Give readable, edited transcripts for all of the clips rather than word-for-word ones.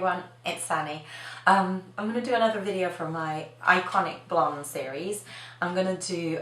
everyone, it's Sanni. I'm going to do another video for my Iconic Blonde series. I'm going to do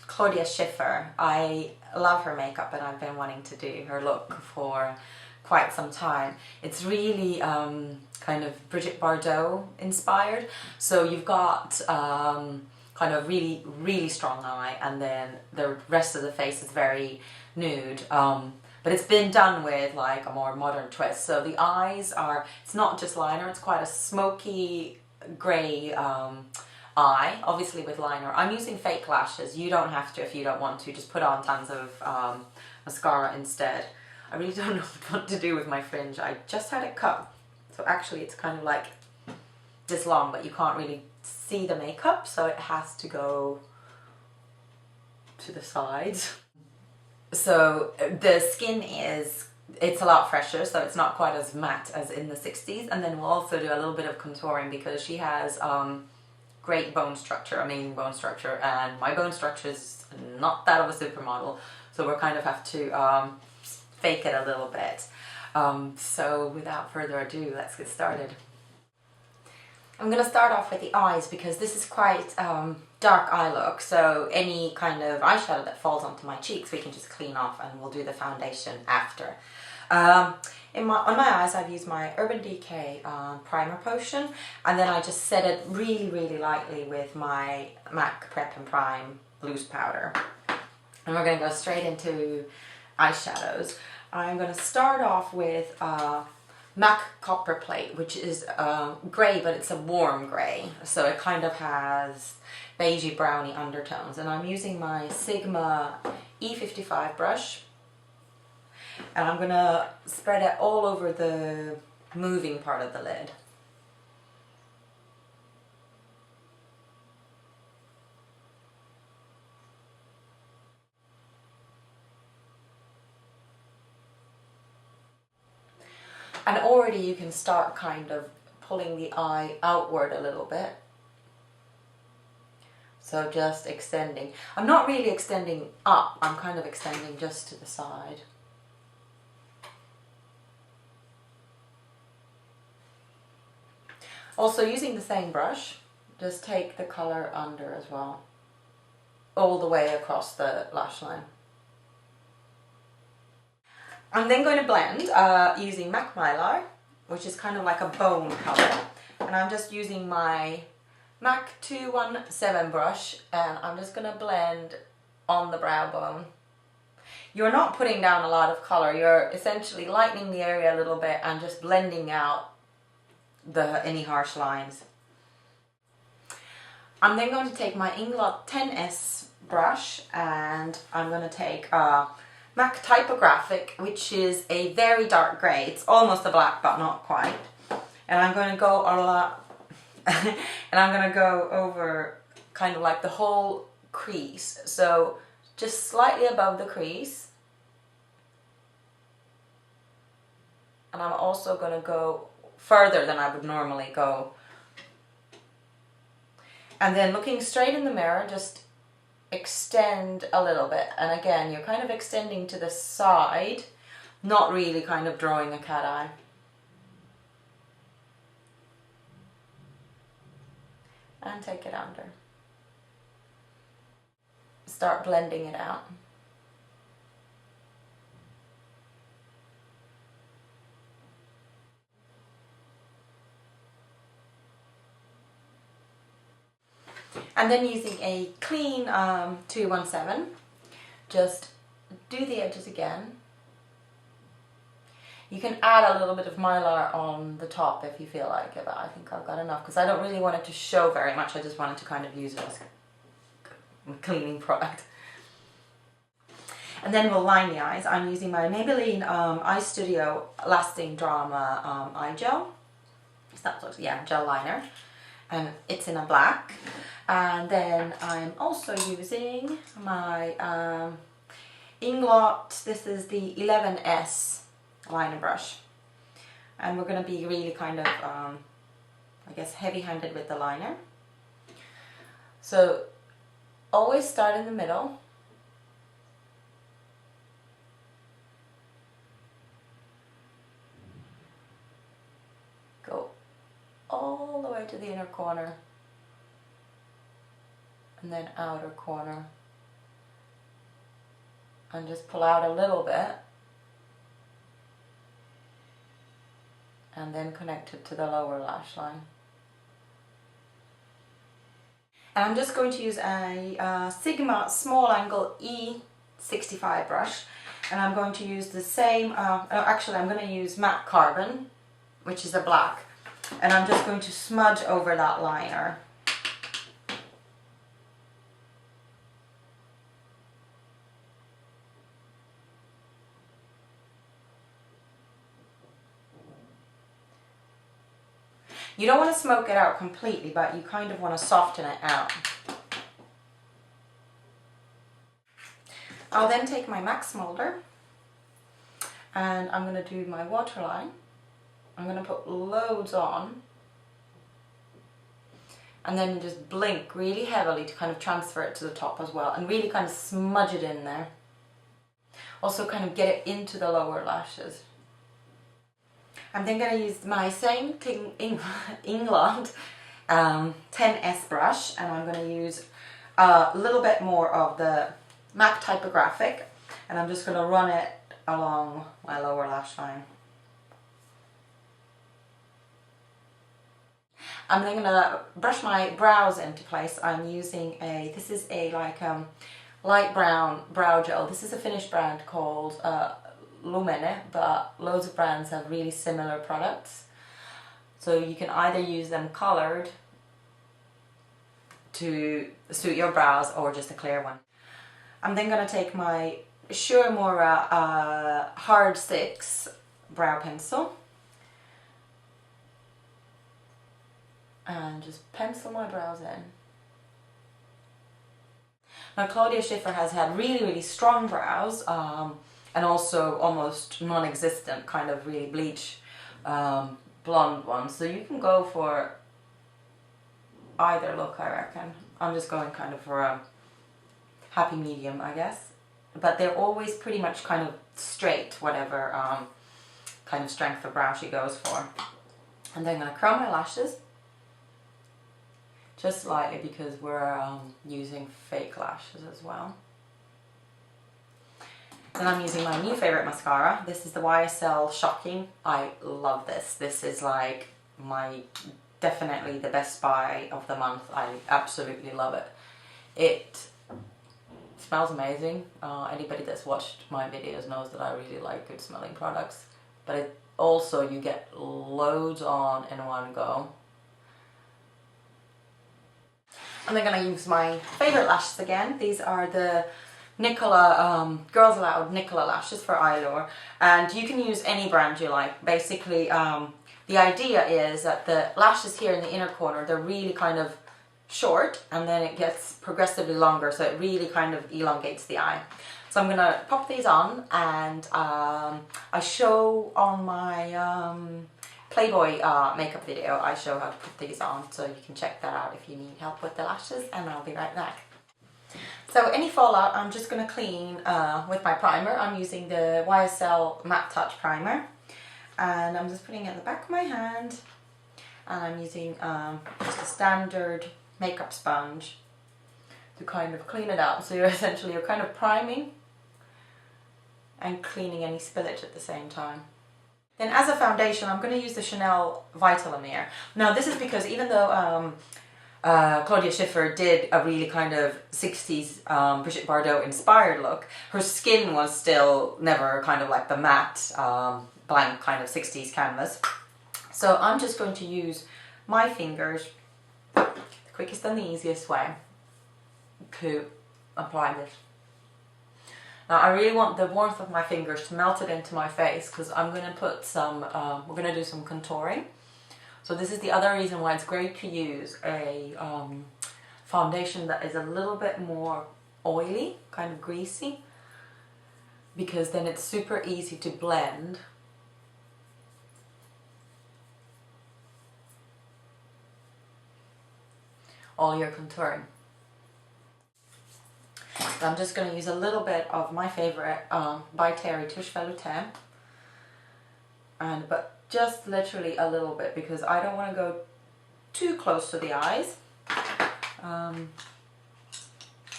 Claudia Schiffer. I love her makeup and I've been wanting to do her look for quite some time. It's really kind of Brigitte Bardot inspired. So you've got kind of really strong eye, and then the rest of the face is very nude. But it's been done with like a more modern twist. So the eyes are, it's not just liner, it's quite a smoky grey eye, obviously with liner. I'm using fake lashes. You don't have to if you don't want to. Just put on tons of mascara instead. I really don't know what to do with my fringe. I just had it cut. So actually it's kind of like this long, but you can't really see the makeup, so it has to go to the sides. So the skin it's a lot fresher, so it's not quite as matte as in the 60s. And then we'll also do a little bit of contouring because she has great bone structure, amazing bone structure, and my bone structure is not that of a supermodel, so we'll kind of have to fake it a little bit. So without further ado, let's get started. I'm going to start off with the eyes because this is quite dark eye look, so any kind of eyeshadow that falls onto my cheeks we can just clean off, and we'll do the foundation after. On my eyes I've used my Urban Decay primer potion, and then I just set it really lightly with my MAC Prep and Prime loose powder. And we're going to go straight into eyeshadows. I'm going to start off with MAC Copperplate, which is grey, but it's a warm grey, so it kind of has beigey browny undertones. And I'm using my Sigma E55 brush, and I'm going to spread it all over the moving part of the lid. And already you can start kind of pulling the eye outward a little bit. So just extending. I'm not really extending up, I'm kind of extending just to the side. Also using the same brush, just take the color under as well, all the way across the lash line. I'm then going to blend using MAC Mylar, which is kind of like a bone color. And I'm just using my MAC 217 brush, and I'm just going to blend on the brow bone. You're not putting down a lot of color, you're essentially lightening the area a little bit and just blending out any harsh lines. I'm then going to take my Inglot 10S brush, and I'm going to take MAC Typographic, which is a very dark grey. It's almost a black, but not quite. And I'm going to go a lot, and I'm going to go over kind of like the whole crease. So just slightly above the crease. And I'm also going to go further than I would normally go. And then looking straight in the mirror, just extend a little bit, and again you're kind of extending to the side, not really kind of drawing a cat eye. And take it under. Start blending it out. And then using a clean 217, just do the edges again. You can add a little bit of Mylar on the top if you feel like it, but I think I've got enough because I don't really want it to show very much. I just wanted to kind of use it as a cleaning product. And then we'll line the eyes. I'm using my Maybelline Eye Studio Lasting Drama Eye Gel. Is that what, yeah, gel liner. And it's in a black. And then I'm also using my Inglot, this is the 11S liner brush. And we're going to be really kind of, I guess, heavy-handed with the liner. So always start in the middle. way to the inner corner and then outer corner, and just pull out a little bit and then connect it to the lower lash line. And I'm just going to use a Sigma small angle E65 brush, and I'm going to use the same, actually I'm going to use matte carbon, which is a black, and I'm just going to smudge over that liner. You don't want to smoke it out completely, but you kind of want to soften it out. I'll then take my MAC Smoulder and I'm going to do my waterline. I'm going to put loads on and then just blink really heavily to kind of transfer it to the top as well, and really kind of smudge it in there. Also kind of get it into the lower lashes. I'm then going to use my same England 10S brush, and I'm going to use a little bit more of the MAC Typographic, and I'm just going to run it along my lower lash line. I'm then going to brush my brows into place. I'm using this is a light brown brow gel. This is a Finnish brand called Lumene, but loads of brands have really similar products, so you can either use them colored to suit your brows or just a clear one. I'm then going to take my Shu Uemura Hard 6 brow pencil and just pencil my brows in. Now Claudia Schiffer has had really strong brows, and also almost non-existent, kind of really bleach blonde ones. So you can go for either look, I reckon. I'm just going kind of for a happy medium, I guess. But they're always pretty much kind of straight, whatever kind of strength of brow she goes for. And then I'm going to curl my lashes, just slightly, because we're using fake lashes as well. Then I'm using my new favorite mascara. This is the YSL Shocking. I love this. This is like definitely the best buy of the month. I absolutely love it. It smells amazing. Anybody that's watched my videos knows that I really like good smelling products. But it also, you get loads on in one go. And I'm going to use my favorite lashes again. These are the Nicola, Girls Aloud Nicola lashes for Eyelure, and you can use any brand you like. Basically, the idea is that the lashes here in the inner corner, they're really kind of short, and then it gets progressively longer, so it really kind of elongates the eye. So I'm gonna pop these on, and I show on my Playboy makeup video, I show how to put these on, so you can check that out if you need help with the lashes, and I'll be right back. So any fallout, I'm just going to clean with my primer. I'm using the YSL Matte Touch Primer, and I'm just putting it in the back of my hand, and I'm using just a standard makeup sponge to kind of clean it out. So you're kind of priming and cleaning any spillage at the same time. Then as a foundation, I'm going to use the Chanel Vitalumiere. Now this is because even though Claudia Schiffer did a really kind of 60s Brigitte Bardot inspired look, her skin was still never kind of like the matte blank kind of 60s canvas. So I'm just going to use my fingers, the quickest and the easiest way, to apply this. Now I really want the warmth of my fingers to melt it into my face, because I'm going to put some, we're going to do some contouring. So this is the other reason why it's great to use a foundation that is a little bit more oily, kind of greasy, because then it's super easy to blend. All your contouring. So I'm just going to use a little bit of my favorite byTerry Touche Veloutee, but just literally a little bit, because I don't want to go too close to the eyes.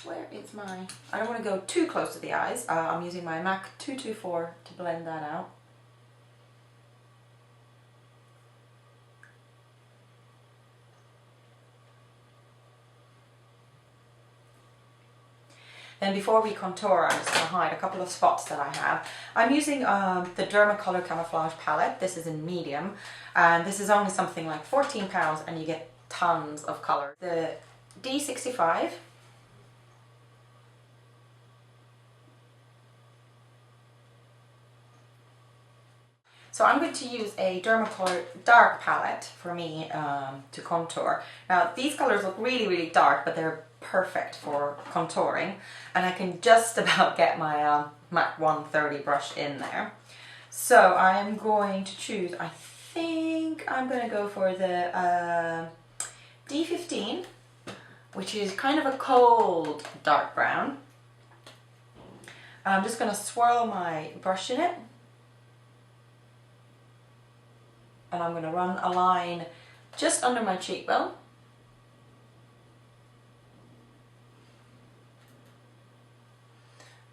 Where is my... I don't want to go too close to the eyes. I'm using my MAC 224 to blend that out. Then before we contour, I'm just going to hide a couple of spots that I have. I'm using the Dermacolour Camouflage palette. This is in medium, and this is only something like £14, and you get tons of colour. The D65. So I'm going to use a Dermacolour dark palette for me to contour. Now these colours look really, really dark, but they're perfect for contouring, and I can just about get my MAC 130 brush in there. So I am going to choose, I think I'm going to go for the D15, which is kind of a cold dark brown. I'm just going to swirl my brush in it. And I'm going to run a line just under my cheekbone.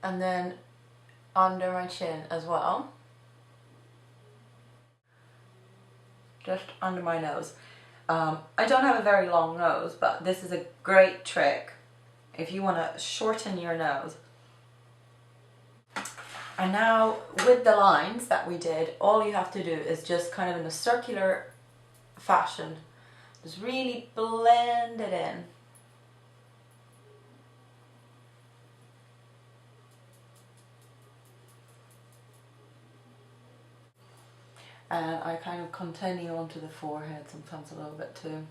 And then under my chin as well. Just under my nose. I don't have a very long nose, but this is a great trick if you want to shorten your nose. And now with the lines that we did, all you have to do is just kind of in a circular fashion, just really blend it in. And I kind of continue onto the forehead sometimes a little bit too.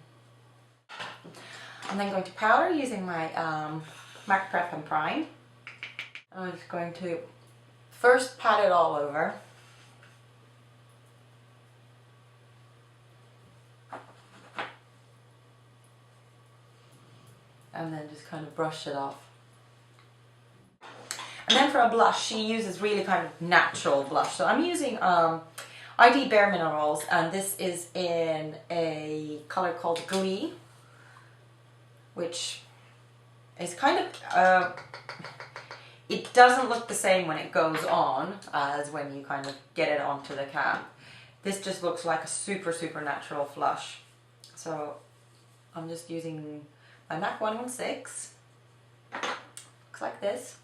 I'm then going to powder using my MAC Prep and Prime. I'm just going to first pat it all over. And then just kind of brush it off. And then for a blush, she uses really kind of natural blush. So I'm using ID Bare Minerals, and this is in a color called Glee, which is kind of... it doesn't look the same when it goes on as when you kind of get it onto the cap. This just looks like a super, super natural flush. So I'm just using my MAC 116. Looks like this.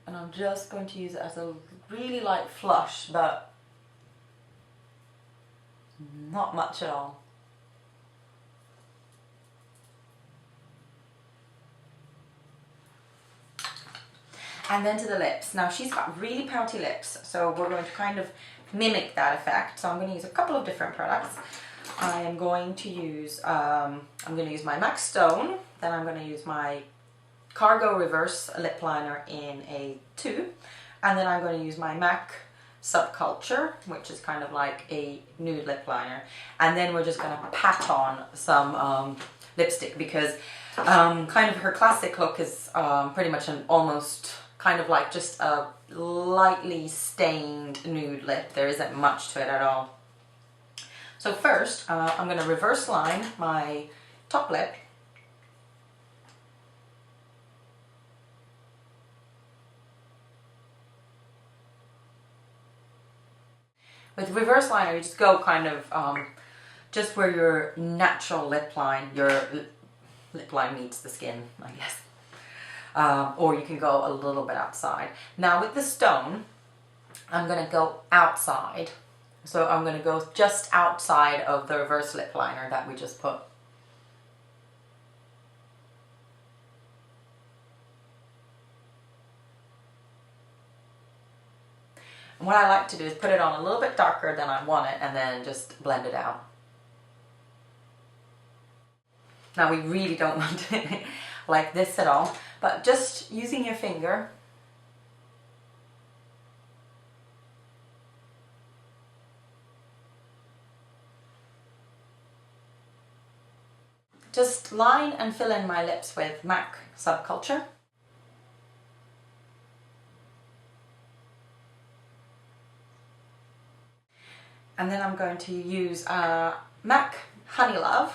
And I'm just going to use it as a really light flush, but not much at all. And then to the lips. Now she's got really pouty lips, so we're going to kind of mimic that effect. So I'm going to use a couple of different products. I am going to use, I'm going to use my MAC Stone, then I'm going to use my Cargo Reverse Lip Liner in a 2, and then I'm going to use my MAC Subculture, which is kind of like a nude lip liner. And then we're just going to pat on some lipstick, because kind of her classic look is pretty much an almost kind of like just a lightly stained nude lip. There isn't much to it at all. So first I'm going to reverse line my top lip. With reverse liner, you just go kind of just where your natural lip line, your lip line meets the skin, I guess. Or you can go a little bit outside. Now with the Stone, I'm going to go outside. So I'm going to go just outside of the reverse lip liner that we just put. And what I like to do is put it on a little bit darker than I want it, and then just blend it out. Now we really don't want it like this at all, but just using your finger. Just line and fill in my lips with MAC Subculture. And then I'm going to use MAC Honeylove,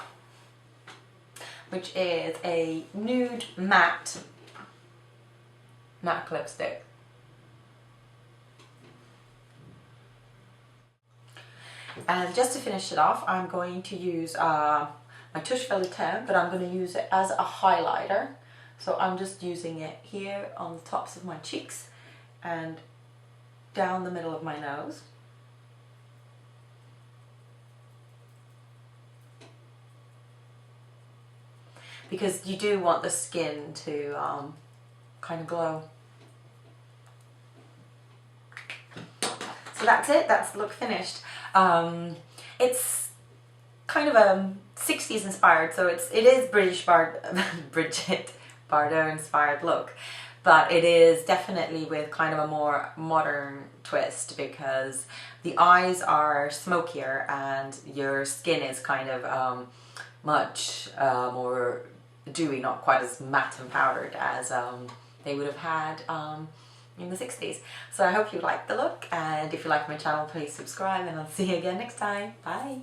which is a nude matte lipstick. And just to finish it off, I'm going to use my Touche Veloutee, but I'm going to use it as a highlighter. So I'm just using it here on the tops of my cheeks and down the middle of my nose. Because you do want the skin to kind of glow. So that's it, that's the look finished. It's kind of a 60s inspired, so it is Brigitte Bardot inspired look, but it is definitely with kind of a more modern twist because the eyes are smokier and your skin is kind of much more dewy, not quite as matte and powdered as they would have had in the 60s. So I hope you like the look, and if you like my channel, please subscribe, and I'll see you again next time. Bye!